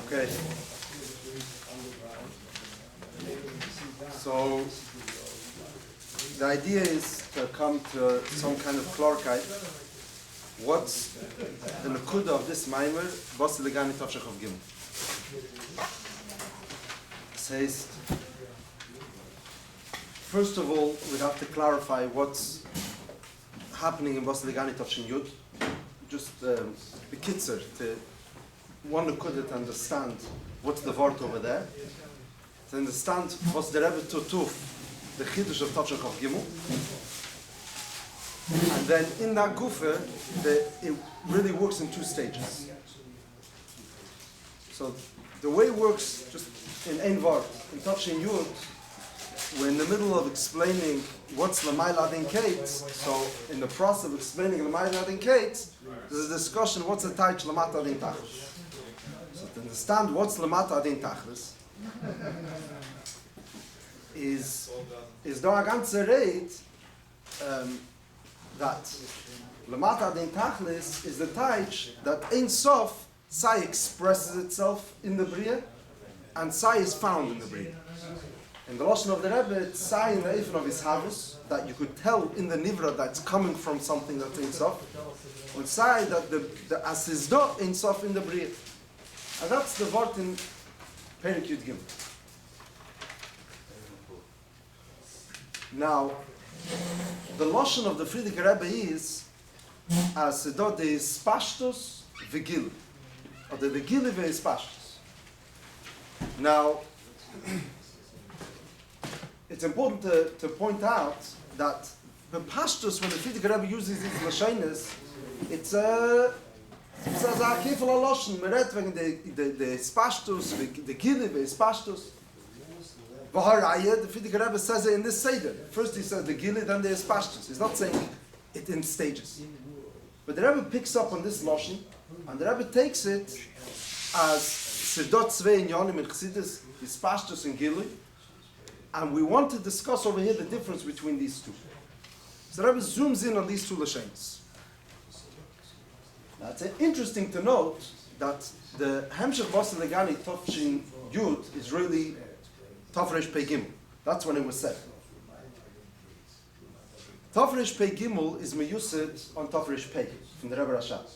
Okay. So the idea is to come to some kind of clarity. What's the nakuda of this mimer? Basi Legani Tafshach of Gimel. Says, first of all, we have to clarify what's happening in Basi Legani Tafshin Yud. Just the kitzer to one nakuda to understand what's the word over there. To understand what's the Rebbe Tutuf, the Chiddush of Tafshach of Gimel. And then in that gufa, it really works in two stages. So the way it works, just in ein word, in Tafshin Yud, we're in the middle of explaining what's L'mayla Adin Kates. So in the process of explaining L'mayla Adin Kates, there's a discussion, what's the taich L'mata Adin Tachlis? So to understand what's L'mata Adin Tachlis, is da a ganze Reit, that L'mata Adin Tachlis is the taich that Ein Sof Sai expresses itself in the Bria, and Sai is found in the Bria. In the Lashon of the Rebbe, it's Sai in the Eifon of his Havus, that you could tell in the Nivra that's coming from something that's Ein Sof, and Sai that the Asizdo Ein Sof in the Bria. And that's the word in Perek Yud Gimel. Now, the Lashon of the Frierdiker Rebbe is as the Spashtus Vigil, or the Vigil Spashtus. Now, it's important to point out that the Pashtus, when the Frierdiker Rebbe uses these Lashonos, it's a kefil Lashon. Meret wegen the Spashtus, the Gil Spashtus. The Frierdiker Rebbe says it in this Seder. First he says the Gili, then the Espashtus. He's not saying it in stages. But the Rebbe picks up on this Lashon, and the Rebbe takes it as Sirdot Tzvei in Yonim and Chassidus, Espashtus and Gili, and we want to discuss over here the difference between these two. So the Rebbe zooms in on these two Lashonos. Now it's interesting to note that the Hemshech Basi Legani Tafshin Yud is really Tafresh Pei Gimel. That's when it was said. Tafresh Pei Gimel is meyused on Tafresh Pei from the Rebbe Rashab.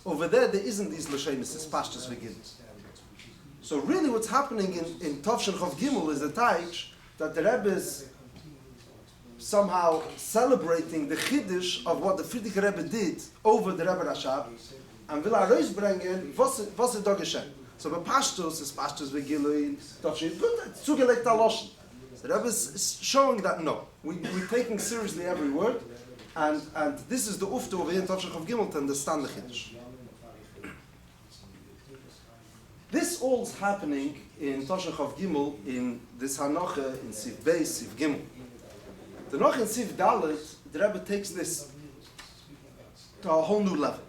Over there isn't these Lashonos, it's Pashtus Vigil. So really what's happening in Tafshin Chav Gimel is a taich that the Rebbe is somehow celebrating the Chiddush of what the Frierdiker Rebbe did over the Rebbe Rashab, and will herausbringen was da geschehen. So by Pashtus is Pashtus Vigilui, Tafshin, good, it's zugelegt Lashon. The Rebbe is showing that no, we're taking seriously every word, and this is the ufta over here in Tafshin Chav Gimel to understand the Chiddush. This all's happening in Tafshin Chav Gimel in this Hanocha in Siv Beis, Siv Gimel. The Noch in Siv Dalet, the Rebbe takes this to a whole new level.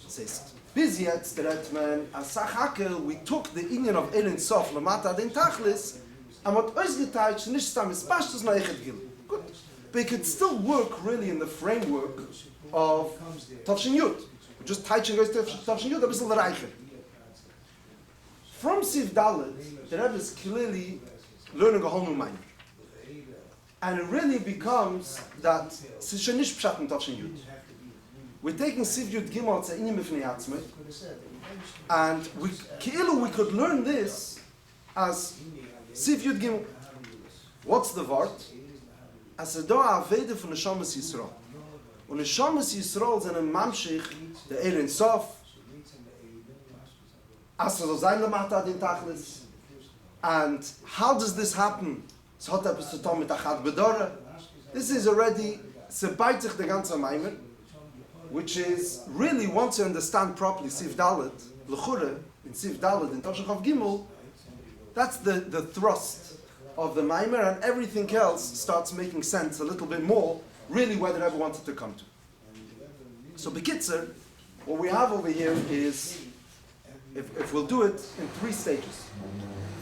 It says, Bis jetzt, the Redman, as Sachakel, we took the Inyan of Ein Sof, L'mata Adin Tachlis, and what ausgeteilt, nicht stam is Pashtus Neichet Gil. Good. But it could still work really in the framework of Tafshin Yud. Just teaching us Tafshin Yud, a bisschen reicher. From Siv Dalet, the Rebbe is clearly learning a whole new mind. And it really becomes that es ist schon nicht Pshat in Tafshin Yud. We're taking Siv Yud Gimel as an Inyam B'fnei Atzmei, and we could learn this as Siv Yud Gimel. What's the word? As a doa avede von Neshamas Yisrael. Und Neshamas Yisrael sind ein Mamshich, der Ein Sof, as so sein L'mata Adin Tachlis. And how does this happen? Es hat etwas zu tun mit Achat Bedore. This is already, se beit sich der ganze Maimer. which is really, once you understand properly Sif Dalet, L'chure, in Sif Dalet, in Toshach of Gimel, that's the thrust of the Maimer, and everything else starts making sense a little bit more, really where the Rebbe wanted to come to. So Bekitzer, what we have over here is, if we'll do it in 3 stages.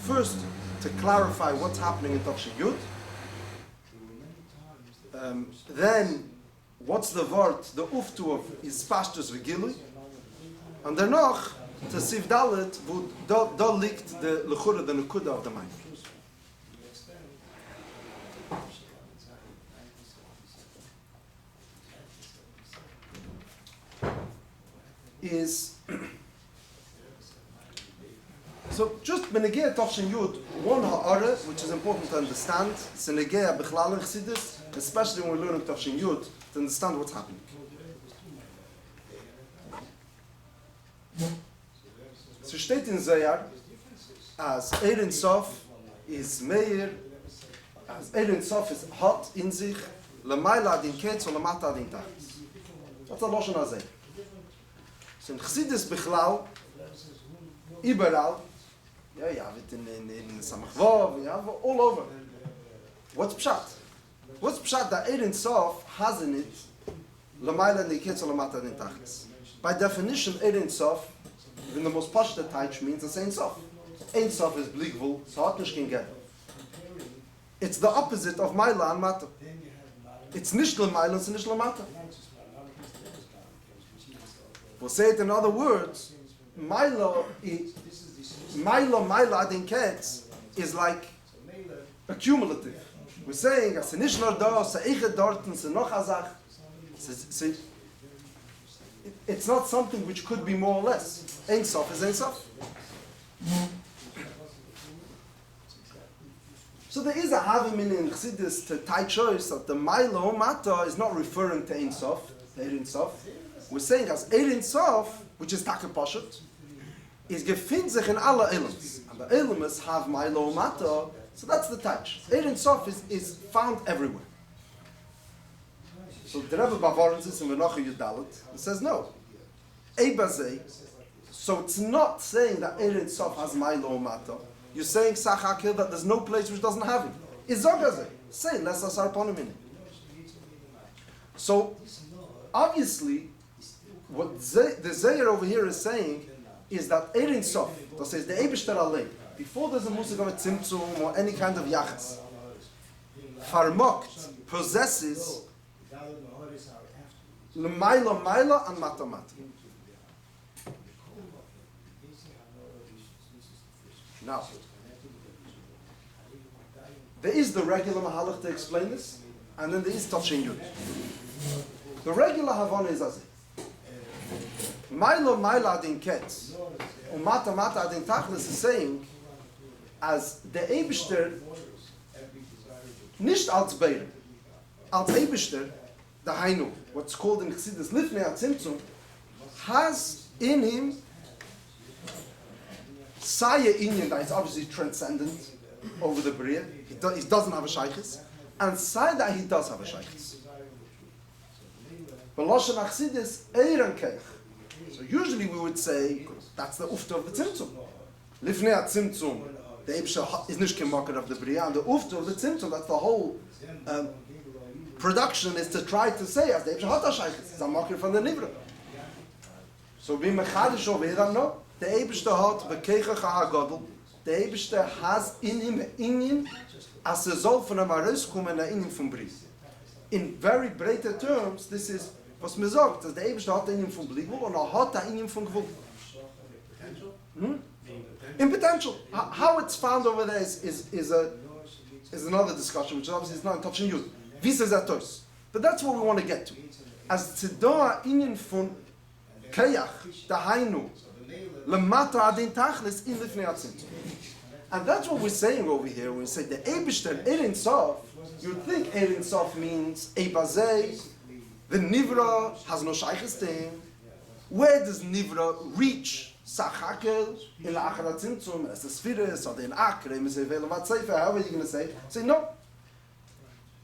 First, to clarify what's happening in Tafshin Yud. Then, what's the word, the uftu of is pashtus v'gilui. And danach, to Sif Dalet, wo da liegt the lechura, the nekuda of the mind. Is so just benegea Tafshin Yud, one ha'ara, which is important to understand, senegea bichlal in Chassidus, especially when we're learning Tafshin Yud, to understand what's happening. So steht in Zayar, as Ein Sof is meir, as Ein Sof is hot in sich, lemaila din ketz or lemata din tachlis. That's a Lashon HaZeh. So in Chassidus bichlal, überall, yeah, you have it in Samach Vav, you have it all over. What's Pshat? What's Pshat that Ein Sof has in it, lemaila din ketz or lemata din tachlis? By definition, Ein Sof, in the most pashta taich, means the Ein Sof. Ein Sof is bligvul, so hat nicht kein Geld. It's the opposite of Maila and Mata. It's nicht Maila, it's nicht Mata. We'll say it in other words, Maila adin ketz is like accumulative. We're saying, as nicht nur da, se eichet dorten, se noch azach. It's not something which could be more or less. Ein Sof is Ein Sof. So there is a Havimin in Chassidus to tie choice that the Mailo Mata is not referring to Ein Sof, Ein Sof. We're saying as Ein Sof, which is Taka Poshet, is gefindt sich in alle Elums. And the Elums have Mailo Mata, so that's the touch. Ein Sof is found everywhere. So the Rebbe Bavarans is in Venocha Yudalit, and says no. Eibazei, so it's not saying that Ein Sof has Mailo Mata. You're saying Sachakil that there's no place which doesn't have it. Izogazei, say less asar ponim. So obviously, what the Zayir over here is saying is that Ein Sof, that says the Eibishter Alei, before there's a musik of a tzimtzum or any kind of yachas, farmokt possesses l'mayla mayla and mata mata. Now, there is the regular mahalach to explain this, and then there is Tafshin Yud. The regular Havana is as it. Mayla mayla adin ketz, or mata mata adin tachlis is saying, as the Eibishter, nicht als Beir, als Eibishter, the Hainu, what's called in Chassidus Lifnei HaTzimtzum, has in him Saya Inyan that is obviously transcendent over the Bria. He doesn't have a Shaykhis, and Saya that he does have a Shaykhis. But Lashon HaChassidus Eiran Keich. So usually we would say that's the ufta of the Tzimtzum. Lifnei HaTzimtzum, the Eibishter is nicht kein market of the Bria, and the ufta of the Tzimtzum, that's the whole production is to try to say as the Eibishter hat a Shaykhis, it's a market from the Nivra. So we mechadish over here, no. The Eibishter hat bekeichach ha'agadol. The Eibishter has in him inyan as soll von einem herauskommen in inyan vom Bris. In very breiter terms, this is was mir sagt, dass der Eibishter hat inyan vom Bligwul und hat da inyan vom Gewul. In potential. How it's found over there is another discussion, which obviously is not in Tafshin Yud. Wie is that toys? But that's what we want to get to. As tzedor inyan von Kayach, the Hainu, Lemata adin tachlis in Lifnei HaTzimtzum. And that's what we're saying over here when we say the Eibishter Ein Sof. You would think Ein Sof means Eibazei, the Nivra has no shaykhis to him. Where does Nivra reach? Sachakel in La'achar HaTzimtzum, as the Spheres, or the Akre, however you're going to say it. Say no.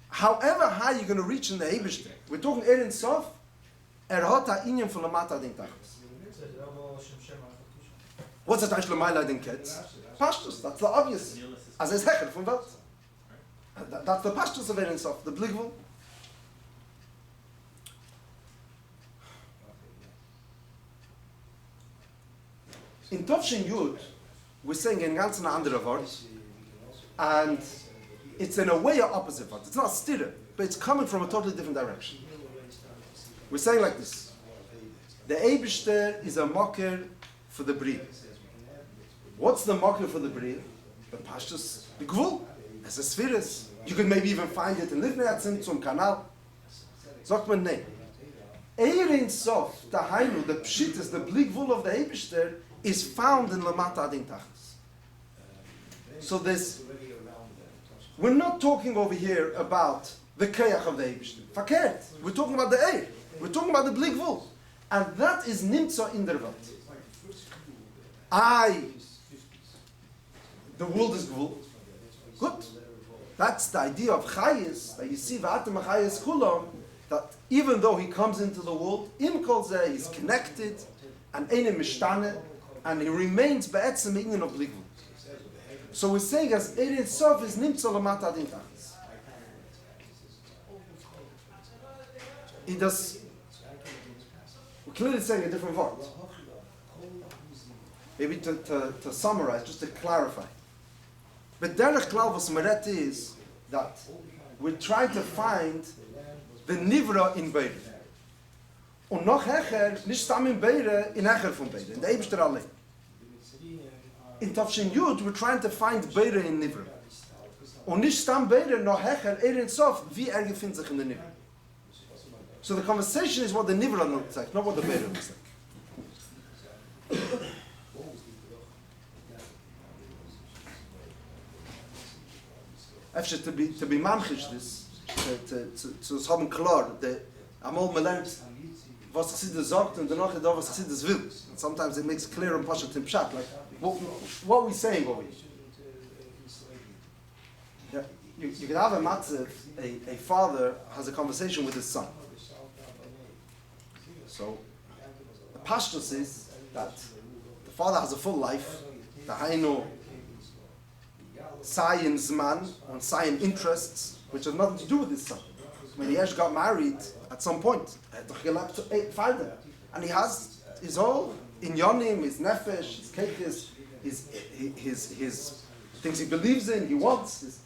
However high you're going to reach in the Eibishter, we're talking Ein Sof hat a inyan von lamata den tachlis. What's the title of my life in kids? Pashtus, that's the obvious. As is hecher from Welt. That's the pashtus of Ein Sof, the bligvul. In Tovshin Yud, we're saying in ganz an andere word, and it's in a way an opposite word. It's not stira, but it's coming from a totally different direction. We're saying like this. The Eibishter is a mocker for the Bri. What's the mocker for the Bri? The Pashtus, the Gvul, as a spheres. You could maybe even find it in Livneatzim, zum Kanal. Sagt man nee. Ein Sof, the Hainu, the Pshitis, the Bligvul of the Eibishter, is found in Lamata Adin Tachlis. So we're not talking over here about the Kayach of the Eibishter. Verkehrt. We're talking about the Eir. We're talking about the Bligvul. And that is Nimtza in der Welt. The world is Gvul. Good. That's the idea of Chayis, that you see V'atem Chayis Kulam, that even though he comes into the world, Im Kol Zeh, he's connected, and Eine Mishtane, and he remains Be'etzem Inyan of Bligvul. So we're saying as Ein Sof is Nimtza Lamata Adin Tachlis. He does. We're clearly saying a different word. Maybe to summarize, just to clarify. But derech klal was meret is that we're trying to find the nivra in beide. Und noch hecher, nicht stam in beide, in hecher von beide. In der Eibishter allein. In Tafshin Yud, we're trying to find beide in nivra. Und nicht stam beide, noch hecher, Ein Sof, wie gefindt sich in der nivra. So the conversation is what the nivra looks like, not what the beide looks like. Actually, to be mamchish this, to haben klar, einmal man lernt, was Chassidus sagt und danach da was Chassidus will. And sometimes it makes clear and pashat in pshat, like what are we saying over here? Yeah, you can have a matzav, a father has a conversation with his son. So the pashtus is that the father has a full life, the hainu science man and science interests, which have nothing to do with his son. When he got married at some point, and he has his whole inyonim, his nefesh, his kekes, his things he believes in, he wants.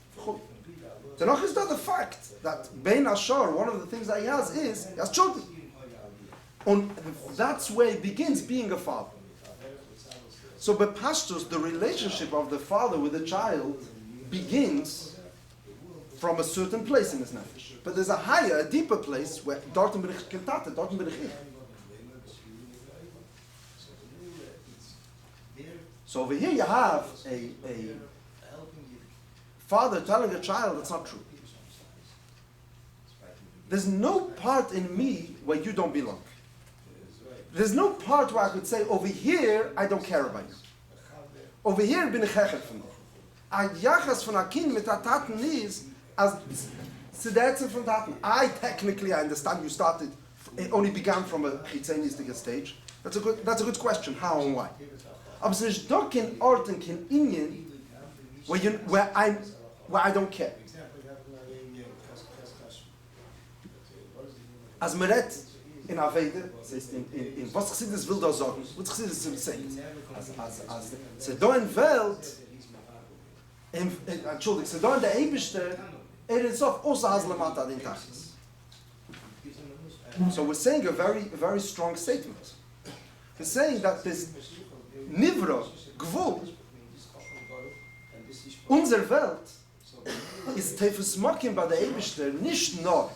Tanach is not the fact that Bein Ashar, one of the things that he has children. And that's where he begins being a father. So by Pashtus, the relationship of the father with the child begins from a certain place in his nefesh. But there's a higher, a deeper place where Dorten bin ich kentate, Dorten bin ich ich. So over here you have a father telling a child it's not true. There's no part in me where you don't belong. There's no part where I could say, over here, I don't care about you. Over here, bin ich hecher von dir. Ein Yachas von a Kind mit der Taten ist, as Sidetzen von Taten. I understand you started, it only began from a chitzenistic stage. That's a good question, how and why. Aber es ist doch kein Ort und kein Ingen, where I don't care. As Meret, in Aveda, says in was Chassidus will da sagen, was Chassidus will say, as se da in Welt, entschuldig, se da in der Eibishter, Ein Sof also has Lamata Adin Tachlis. So we're saying a very strong statement. We're saying that this Nivra, Gvul, unser Welt, is Tefus Makim bei der Eibishter, nicht nur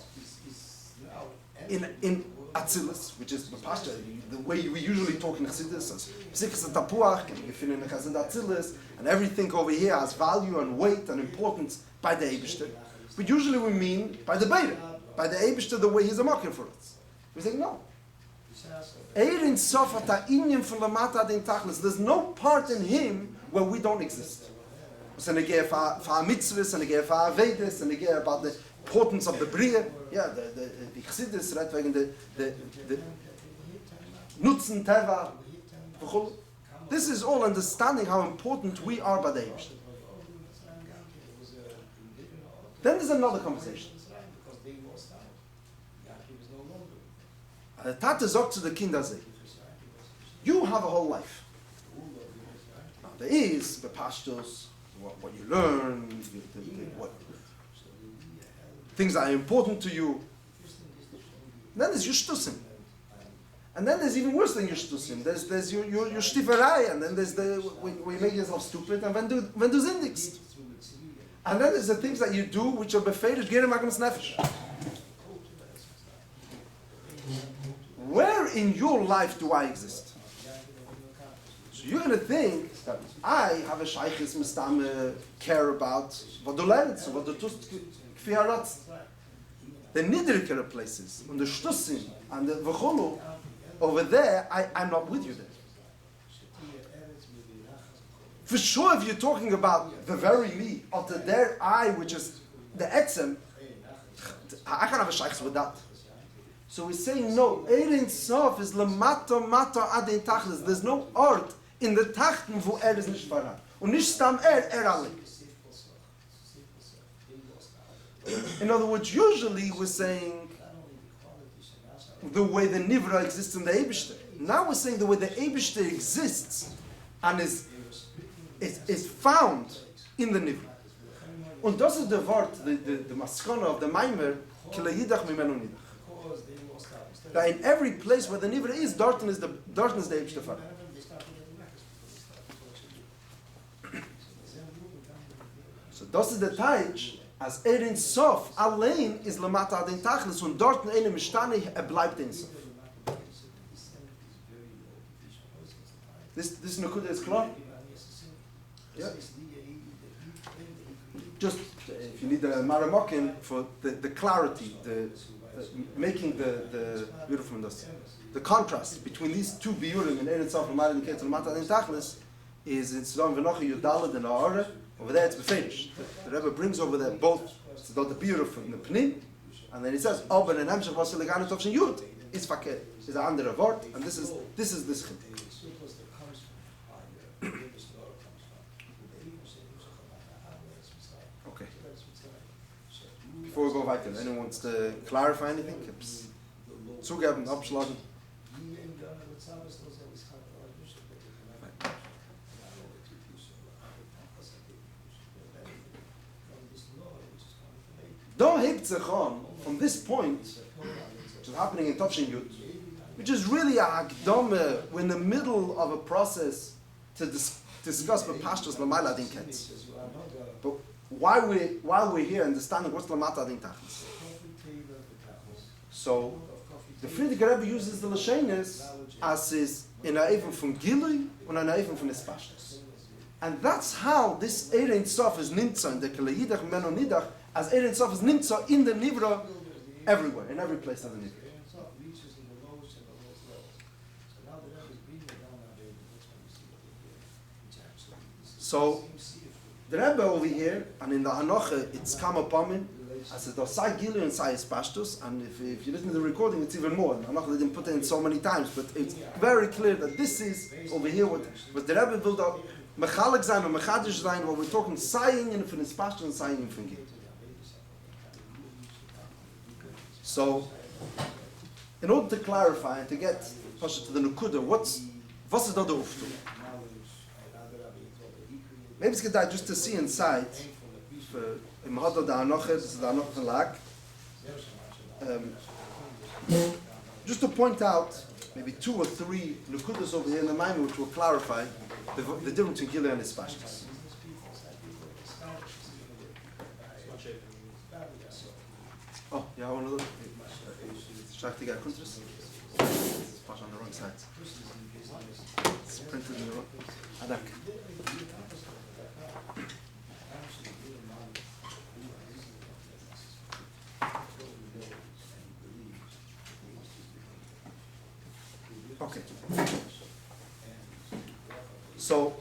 in Atzilus, which is the pastor, the way we usually talk in Chassidus, as Psichas and Tapuach, and Atzilus, and everything over here has value and weight and importance by the Eibishter. But usually we mean by the Beire, by the Eibishter, the way he's a marker for us. We say no. Ein Sof hat a inyan von Lamata Adin Tachlis. There's no part in him where we don't exist. It's an again for mitzvahs, and again for Vedas, and again about the importance of the Bria. yeah, the Chassidus redt wegen the Nutzen Teva. This is all understanding how important we are by the Eibush. Then there's another conversation. Tate sagt zu the Kinder, you have a whole life. Now there is the pastors, what you learn, what things that are important to you. And then there's your shtusim. And then there's even worse than your shtusim. There's your shtiferai, and then there's when you make yourself stupid, and when do zindigs. And then there's the things that you do which are befeidish gerem agams nefesh. Where in your life do I exist? So you're going to think that I have a shaykhis mistame care about what du lernst, what du tust kfiaratz. The niedrigere places, and the shtussim, and the v'cholu, over there, I'm not with you there. For sure, if you're talking about the very me, of the there I, which is the etzem, I can't have a shaykhis with that. So we're saying no, Ein Sof is lemata mata adin tachlis. There's no art in the tachten wo is nicht voran. Und nicht stam alle. In other words, usually we're saying the way the Nivra exists in the Eibishter. Now we're saying the way the Eibishter exists and is found in the Nivra. Und das ist der Wort, the Maskana of the Maimer, ki lehidach mimenu nidach. That in every place where the Nivra is, darkness the Eibishter Farah. So das ist der Teich, as in Sof, allein is lamata adin tachlis, und dort in einem Mishtani, bleibt in Sof. This Nakuda is clear? Yeah. Just, if you need a Maramokin for the clarity, making the beautiful industry. The contrast between these two biurim in Eretz Sof and Marin Ketel Mata Adin Tachlis is in Sodom V'Nochi Yudalad and Aara. Over there it's befeidish. The Rebbe brings over there both the biur from the Pnim, and then he says, Oben and Hemshech Basi Legani Tovshin Yud is fakir, is a andere Wort, and this is this chit. Okay. Before we go weiter, anyone wants to clarify anything? Zugeben, abschlagen. Don't hebt sich on from this point, which is happening in Tovshin Yud, which is really a hakdama. We're in the middle of a process to discuss the pashtos l'mayla adin ketz. But while we're here understanding what's l'mata adin tachlis. So the Friedrich Rebbe uses the lashenes as is in a even from gilui and in a even from his pashtos. And that's how this Ein Sof is nimtza in the keleyidach meno nidach, as Ein Sof is nimtza in the Nivra everywhere, in every place of the Nivra. So, the Rebbe over here, and in the Hanoche, it's come upon him, as it was Sai Gilu and Sai Pashtus, and if you listen to the recording, it's even more. Hanoche didn't put it in so many times, but it's very clear that this is, over here, what the Rebbe built up, Mechalik sein or Mechadish sein, where we're talking Saying in from his Pashtus and Saying in from Gil. So, in order to clarify and to get Pasha to the Nukuda, what's is not the Uftu? Maybe it's good just to see inside. Im Hadda da Anoche, this is the Anoche Verlag. Just to point out maybe 2 or 3 Nukudas over here in the Maimon which will clarify the difference between Gilead and his Pashtus. Oh, yeah, I want to look. Shaktiga Kuntras. It's part on the wrong side. It's printed in the wrong. Adak. Okay. So,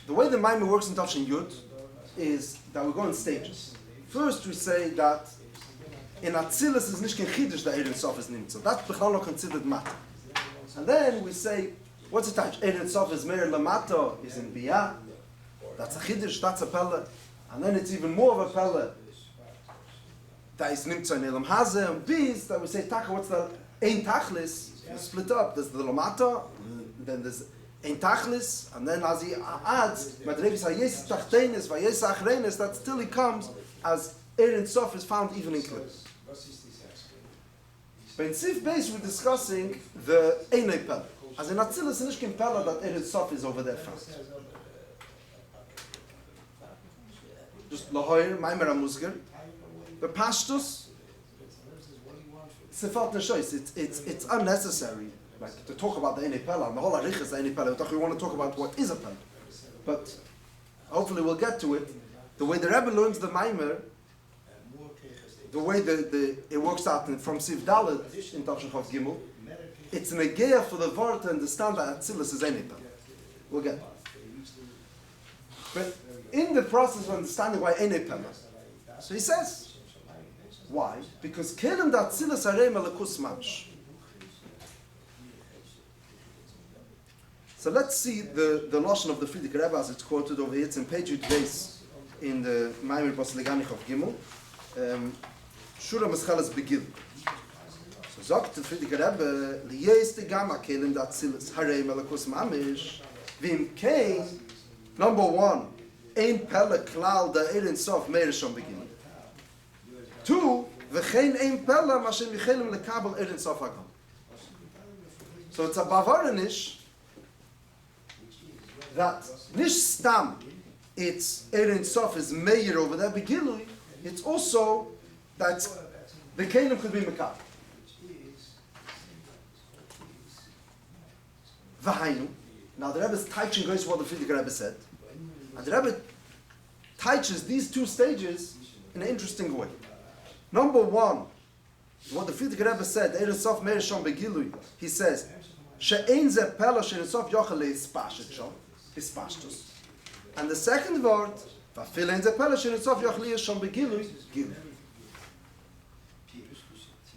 the way the Maimon works in Tafshin Yud is that we go in stages. First, we say that in Atzilus is nicht kein Chiddush that Ein Sof is Nimtza. That's Bechal not considered Mata. And then we say, what's the touch? Ein Sof is Meir Lamato, is in Biyah. That's a Chiddush, that's a Pella. And then it's even more of a Pella. That is Nimtza in Elam Hazeh and Biz, that we say, Taka, what's the Ein Tachlis? Split up. There's the Lamato, then there's Ein Tachlis, and then as he adds, Madrevis HaYes Tachtenis, VaYes Achrenis, that still he comes as Ein Sof is found even in Klip. But in Sif Beis we're discussing the Einei Pella. As in Atzilus and Ishkin Pella that Ein Sof is over there found. Just Lahoyer, Maimer HaMuzger. The Pashtus, it's unnecessary, like to talk about the Einei Pella, and the whole Arich is the Einei Pella. We want to talk about what is a Pella. But hopefully we'll get to it. The way the Rebbe learns the Maimer, the way it works out from Siv Dalet in Tavshin Chav Gimel, it's an Egeya for the Vart to understand that Atzilus is Einei Pella. We'll get But in the process of understanding why Einei Pella, so he says, why? Because Kelim da Atzilus Harei Melakus Mamsh. So let's see the Lashon of the Frierdiker Rebbe as it's quoted over here. It's in page Yud in the Maimer Basi Legani of Gimel. Shura Mescheles Begil. So sagt the Frierdiker Rebbe, Liyes te Gama Kelim da Atzilus Harei Melakus Mamish. Vim Kein, number one, Ein Pella Klal da Ein Sof Meir Shom Begil. Two, v'chein ein pella mashem yichelim lekabel Ein Sof hagam. So it's a Bavaranish that nish stam, it's Ein Sof is meir over there, begilui, it's also that the kelim could be mekabel. V'hainu. Now the Rebbe's teaching goes what the Frierdiker Rebbe said, and the Rebbe teaches these two stages in an interesting way. Number one, what the Frierdiker Rebbe said, Ein Sof Meir Shom Begilui, he says, She'ein ze pella she'ein sof yochel leispashet shom, hispashtus. And the second word, Vafil ein ze pella she'ein sof yochel shom begilui, gilui.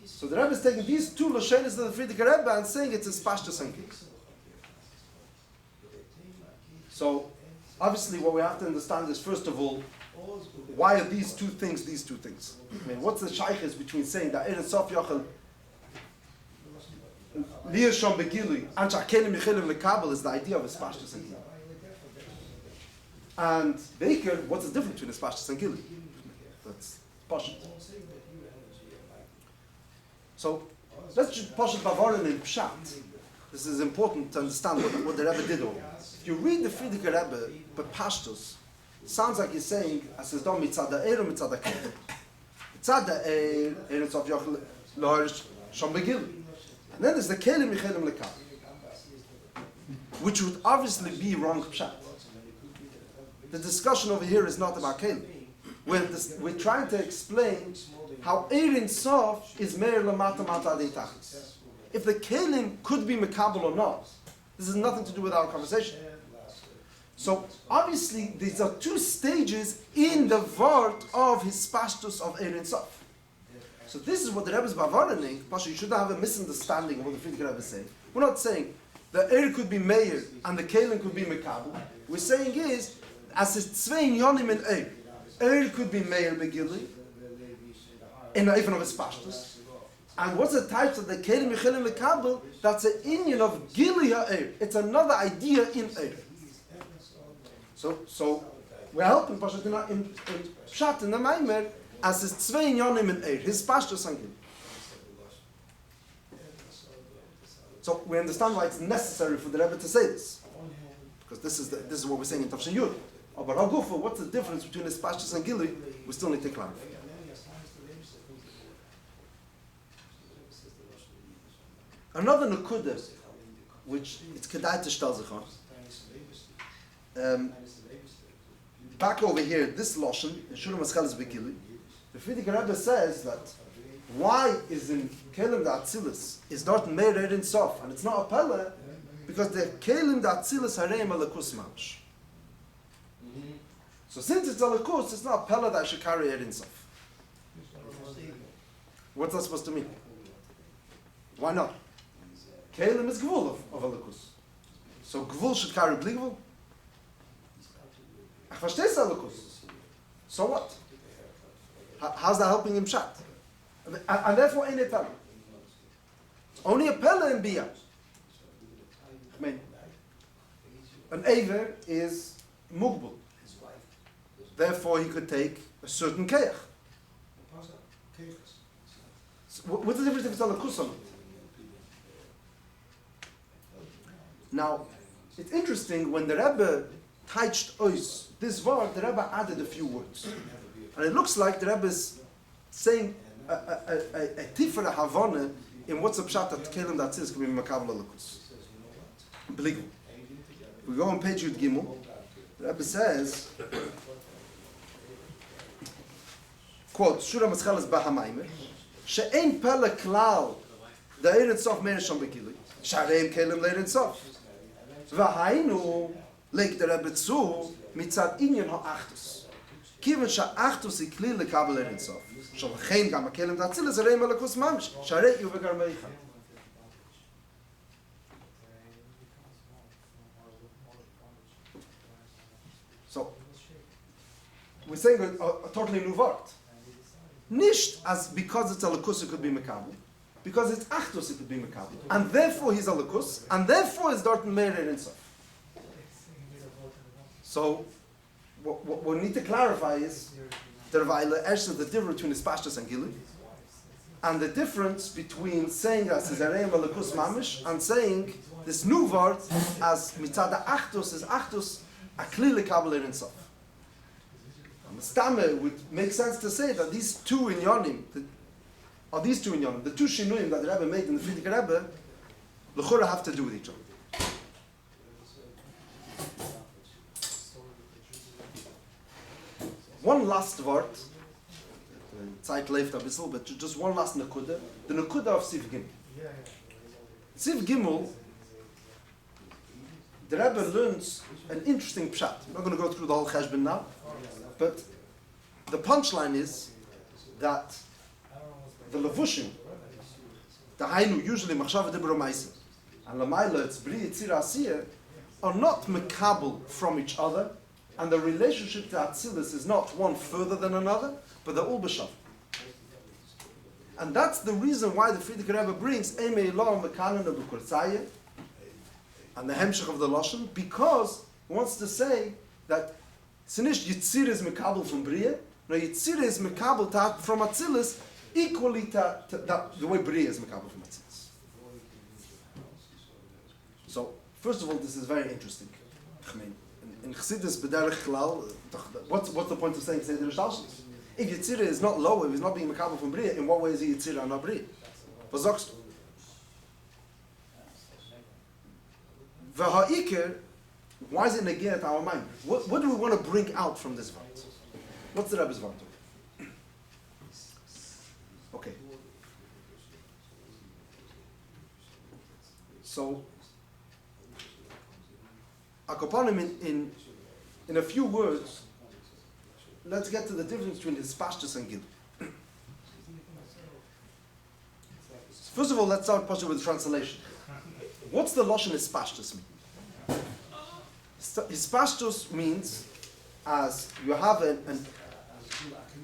So the Rebbe is taking these two Lashonos of the Frierdiker Rebbe and saying it's hispashtus and gilui. So, obviously what we have to understand is, first of all, why are these two things these two things? I mean, what's the shaykhis between saying that Ein Sof Yochel Liyah Shom Begilui and Shakelim Yichelim Lekabel is the idea of Hispashtus and Gilui. And Baker, what's the difference between Hispashtus and Gilui? That's Pashut. So let's just Pashut Bavaran in Pshat. This is important to understand what the Rebbe did over. If you read the Frierdiker Rebbe, but Pashtus, sounds like he's saying, as is done mitzad ha'er or mitzad ha'kelim. Mitzad ha'er, Ein Sof Yochel L'horish Shom Begilui. And then there's the kelim yichelim lekabel, which would obviously be wrong pshat. The discussion over here is not about kelim. We're trying to explain how Ein Sof is meir lamata mata adei tachlis. If the kelim could be mekabel or not, this has nothing to do with our conversation. So obviously these are two stages in the vart of his pashtus of Ein Sof. So this is what the Rebbe is bavaraning. Pasha, you shouldn't have a misunderstanding of what the Frierdiker Rebbe is saying. We're not saying the Eir could be meir and the kelim could be mekabel. We're saying is, as it's tzvein yonim in Eir. Eir could be meir begili, in even of his pashtus. And what's the types of the kelim yichelim mekabel? That's an inyan of gili ha'eir. It's another idea in Eir. So we're helping Pasha in Pshat in the Maimer as his tzvein yonim in Eir, his pashtus and gili. So we understand why it's necessary for the Rebbe to say this, because this is what we're saying in Tavshin Yud. But Hagufa, what's the difference between his pashtus and gili? We still need to clarify. Another nukudah, which it's kedai to shtel zich on. Back over here, this lashon, Shura Mescheles Begilui, the Frierdiker Rebbe says that why is in kelim da Atzilus is not meir Ein Sof and it's not a pella, because the kelim da Atzilus harei melakus mamsh. So since it's a lakus, it's not a pella that should carry Ein Sof. What's that supposed to mean? Why not? Kelim is gvul of Elokus. So gvul should carry bli gvul? Ach verstehst du Elokus? So what? How's that helping him Pshat? And therefore ain't a Pella. It's only a Pella in Biyah. I mean, an Aver is Mugbul. Therefore he could take a certain Keach. So what's the difference if it's Elokus or not? Now, it's interesting when the Rebbe touched us this word, the Rebbe added a few words. And it looks like the Rebbe is saying a tifere havana in what's a pshat that kelim that is can be makabel elokus. Believe. We go on page Yud Gimel. The Rebbe says, quote, Shura Mascheles Bahamaymer, she'ein pele klal da'erin sof meir shom bekili, shareim kelim leirin sof. V'hainu legt der Rebbe zu mitzad inyan ha'achtus. Kiven sha'achtus היא כלי לקבל אין סוף. שלכן גם הכלים דאציל זה ראים אלוקוס ממש. שהרי יהיו בגרמייך. So, we're saying a totally new word. Nicht as because it's Elokus it could be Mekabel. Because it's Achtus it could be Mekabel. And therefore he's Elokus. And therefore it's Dorten Meir in Sof. So, what we need to clarify is the difference between Ispashtus and Gili, and the difference between saying as Zereim Elokus Mamish and saying this new word as Mitzada Achtus is Achtus a Kli Lekabel in Sof. Stame would make sense to say that these two inyanim, the two shinuyim that the Rebbe made in the Frierdiker Rebbe, l'chora have to do with each other. One last word, Zeit läuft ein bisschen, but just one last nekuda, the nekuda of Siv Gimel. Siv Gimel, the Rebbe learns an interesting pshat. I'm not going to go through the whole cheshbon now, but the punchline is that the levushim, the hainu, usually machshava dibro ma'asim, and lamayla it's bri yitzira asiyah, are not mekabel from each other, and the relationship to Atzilus is not one further than another, but they're all b'shav. And that's the reason why the Frierdiker Rebbe brings Eimei Elohim Mekanan B'Kurtzayeh and the Hemshech of the Lashon, because he wants to say that Sinish Yitzir is Mekabel from Bria, no Yitzir is Mekabel from Atzilus equally to the way Bria is Mekabel from Atzilus. So, first of all, this is very interesting. I mean, in Chassidus B'derech Klal, what's the point of saying Seder Shtalshus? If Yitzira is not low, if he's not being Mekabel from Bria, in what way is he Yitzira and not Bria? Was sagst du? V'ha'ikir, why is it negate at our mind? What do we want to bring out from this vart? What's the Rebbe's vart? Okay. So, Akoponim in a few words, let's get to the difference between Hispashtus and Gil. First of all, let's start with the translation. What's the Lashon Hispashtus mean? Hispashtus means as you have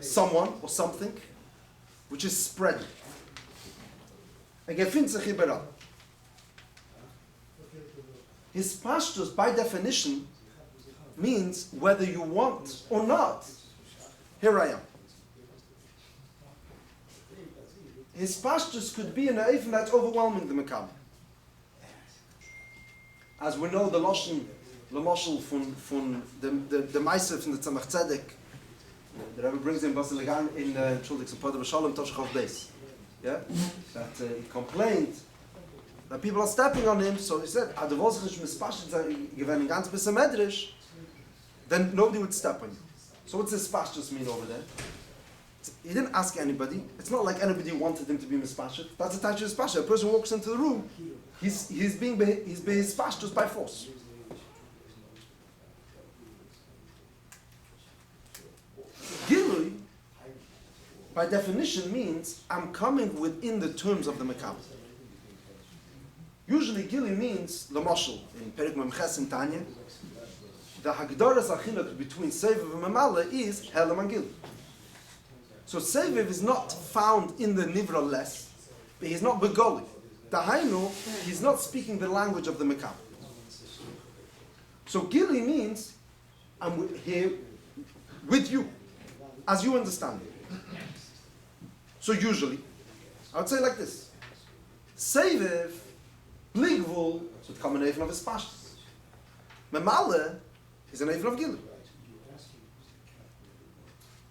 someone or something which is spreading. Hispashtus, by definition, means whether you want or not. Here I am. Hispashtus could be in an even that's overwhelming the Mekabel. As we know, the Lashon, the Mashal from the Meisef from the Tzemach Tzedek, the Rebbe brings in Basi Legani in Schuldig Sempodem Shalom Toshchov Beis. Yeah, that he complained that people are stepping on him, so he said, then nobody would step on you. So what's this Hispashtus mean over there? He didn't ask anybody. It's not like anybody wanted him to be Hispashtus. That's attached to Hispashtus. A person walks into the room, he's being Hispashtus by force. Gilui, by definition means I'm coming within the terms of the Mekabel. Usually Gili means, Lamoshel, in Perik Memches in Tanya, the Hagdaras Achiluk between Seviv and Memala is Helam and Gili. So Seviv is not found in the Nivra less, but he's not Begoli. Dahainu, he's not speaking the language of the Mekabel. So Gili means, I'm here with you, as you understand it. So usually, I would say like this. Seviv, Bligvul, would come an Eifen of his pashtus. Memale is an Eifen of Gili.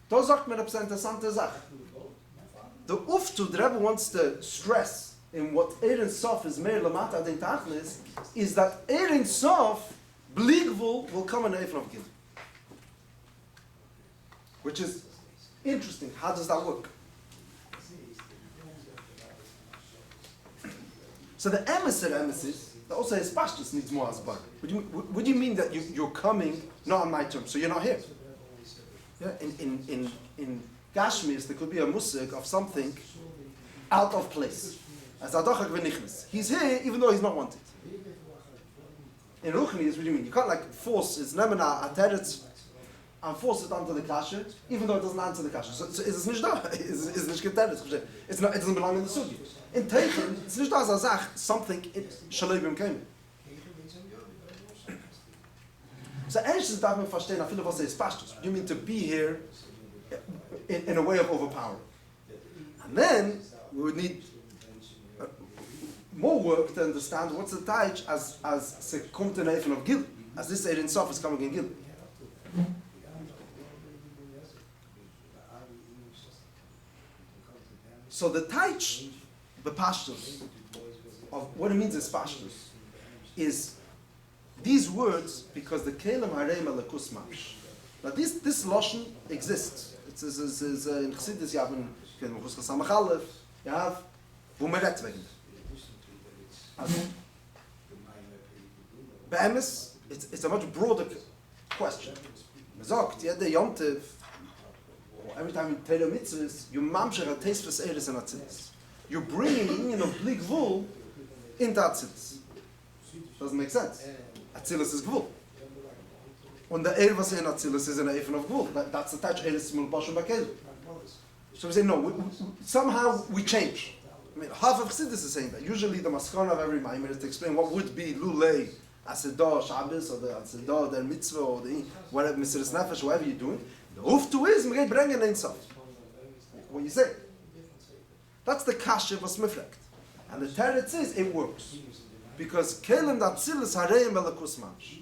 Da sagt mir eine interessante Sache. The Uftu, the Rebbe wants to stress in what Ein Sof is Meir Lamata Den Tachlis, is that Ein Sof, Bligvul, will come an Eifen of Gili. Which is interesting. How does that work? So the emissaries, also his pashtus needs more asbar. What do you mean that you're coming not on my terms? So you're not here. Yeah, in Gashmis, there could be a musik of something out of place. As Adochak v'nichnes. He's here even though he's not wanted. In Ruchni is what do you mean? You can't like force his nemena ateretz and force it onto the kasher, even though it doesn't answer the kasher. So it's nicht da. It's nicht geteretz. It's not. It doesn't belong in the sugi. In Teichen, it's nicht da as a zach, something shalobim came. So erstens darf man verstehen, I feel was is pastors. You mean to be here in a way of overpowering. And then we would need more work to understand what's the taich as se kommt in Eifen of Gil, as this Ein Sof is coming in Gil. So the taich, the pashtus, of what it means is pashtus, is these words, because the Kelem Harei Melakus Mash. Now this Lashon exists. It's in Chassidus, you have in Mechus Chasamach Aleph, you have Vumeret wegen. Be'emes, it's a much broader question. Sagt, yeah, the Yontiv, every time you tell your mitzvahs, you mamsher a taste for Eres and Atzilus. You're bringing in of Blig Vul into Atzilus. Doesn't make sense. Atzilus is Gvul. And the Eir was in Atzilus is an Eifen of Gvul. That's the touch Eres Mulbashim Bakel. So we say, no, somehow we change. I mean, half of Chassidus is saying that. Usually the maskana of every Maimer is to explain what would be Lulei, Asedah, Shabbos, or the Asedah, the Mitzvah, or the whatever, Mesiras Nefesh, whatever you're doing. The Uftu is, Megay Brengen Ein Sof. What you say. That's the Kasha of Smifrekt. And the Teretz is, it works. Because Kelem Datzilus Harei Melakus Mash.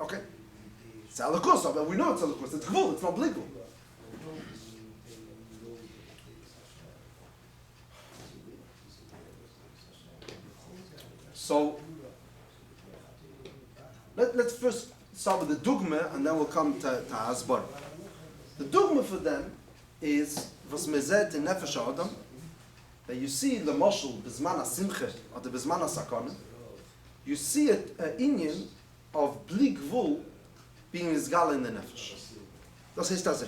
Okay. It's Alakus, but we know it's Alakus. It's Gvul, it's not Bligvul. So, let's first start with the dogma, and then we'll come to Hasbar. The dogma for them is was mezet in Nefesh Adam, that you see the moshel bezman simcha or the bezman sakana, you see an inyan of blig vul being izgal in the nefesh. Das heißt das.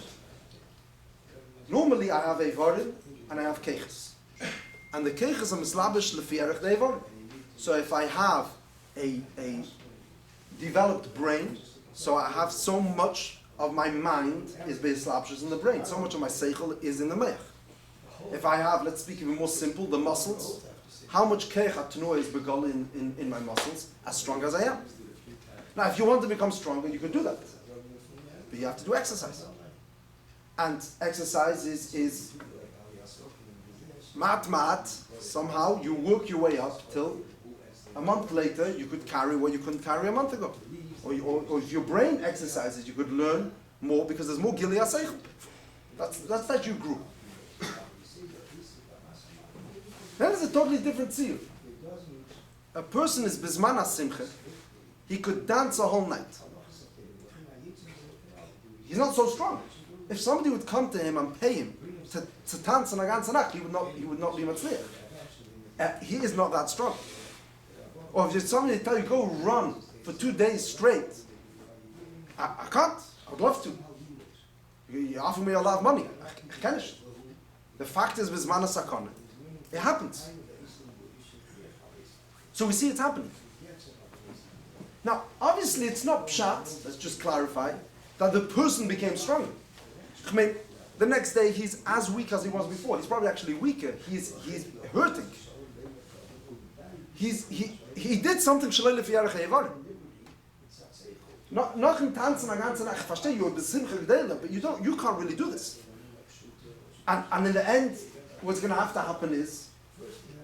Normally I have a varim and I have keches, and the keches are mislabish lefi erech devarim. So if I have a developed brain, so I have so much of my mind is based in the brain, so much of my seichel is in the meich. If I have, let's speak even more simple, the muscles, how much keich atnua is begal in my muscles, as strong as I am. Now if you want to become stronger, you can do that. But you have to do exercise. And exercise is mat, somehow you work your way up till a month later, you could carry what you couldn't carry a month ago. Or if your brain exercises, you could learn more because there's more Gili HaSeichel. That's that you grew. Then there's a totally different tziyur. A person is Bizman HaSimcha, he could dance a whole night. He's not so strong. If somebody would come to him and pay him to dance on a ganze Nacht, he would not be Matzliach. He is not that strong. Or if somebody tell you, go run for 2 days straight. I can't. I would love to. You offer me a lot of money. Ich kenn nicht. The fact is, bizman sakana. It happens. So we see it's happening. Now, obviously, it's not pshat. Let's just clarify that the person became stronger. I mean, the next day he's as weak as he was before. He's probably actually weaker. He's hurting. He did something shalei lefi yarech hayevarim. Noch im Tanzen a ganze Nacht. Ich verstehe, you're besimcha g'dela, but you can't really do this. And in the end, what's going to have to happen is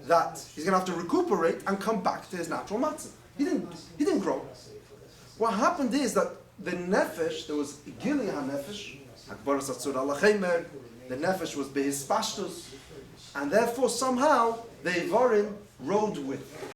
that he's going to have to recuperate and come back to his natural matzah. He didn't grow. What happened is that the nefesh, there was gili ha-nefesh, hakbaras atzur ala-chemer, the nefesh was behispashtus, and therefore somehow the Ivarim rode with.